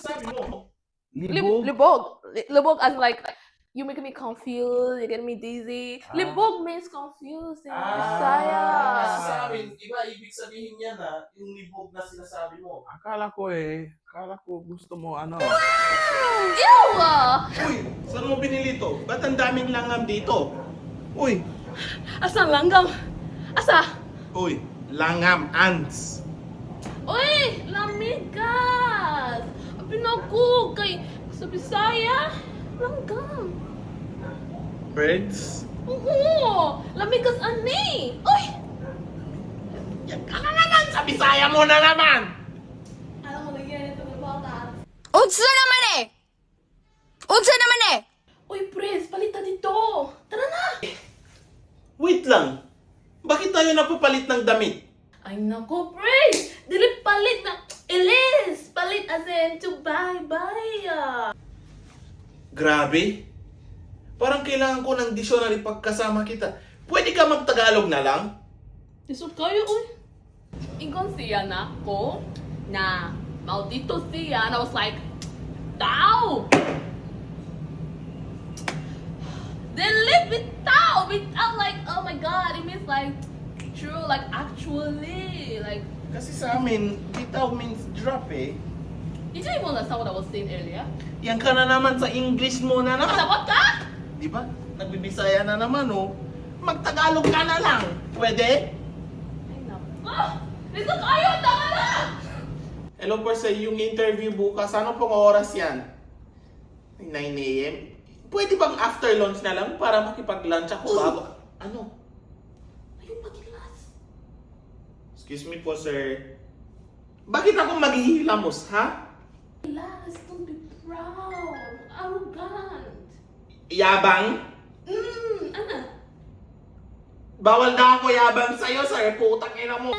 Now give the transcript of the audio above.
sabi mo? Libog as like, you make me confused, you get me dizzy. Libog means confused in Bisaya. Kasi sa amin, iba ibig sabihin niya na yung libog na sinasabi mo. Akala ko gusto mo ano. Ew! Uy, saan mo binili to? Ba't ang daming langgam dito? Uy, Asa ang langgam? Asa? uy, langgam, ants. Uy! Lamigas! Pinako kay sa Bisaya. Langgam. Birds? Oo! Lamigas ani! Uy! Yan ka na naman! Sa Bisaya mo na naman! Alam mo na yan ito ng bata. Unsa naman eh? Unsa naman eh? Uy, Pres, palita dito! Tara na! Wait lang! Bakit tayo napapalit ng damit? Ay nako, Pres! Dili palit na ilis! Palit as in to bye-bye! Grabe! Parang kailangan ko ng dictionary pagkasama kita. Pwede ka mag-Tagalog na lang? Isot kayo, uy! Ingon siya na ko na maldito siya and I was like, tao! Then live with tao! Without like, oh my god, it means like, true, like actually, like, Kasi sa amin, bitaw means drop eh. did you even understand what I was saying earlier? Yan ka na naman sa English mo na naman. Sabot ka? Di ba? Nagbibisaya na naman oh. Mag-Tagalog ka na lang. Pwede? Ay nako. Ah! Isot kayo! Tama na! Hello po sa yung interview bukas. Ano pong oras yan? 9 a.m.? Pwede bang after lunch na lang para makipag-lunch ako bago? Ano? Ayun, magilas. Excuse me po, sir. Bakit ako maghihilamos, ha? Relax, don't be proud. Arrogant. Yabang? Ano? Bawal na ako yabang sa'yo, sir. Putang ina mo.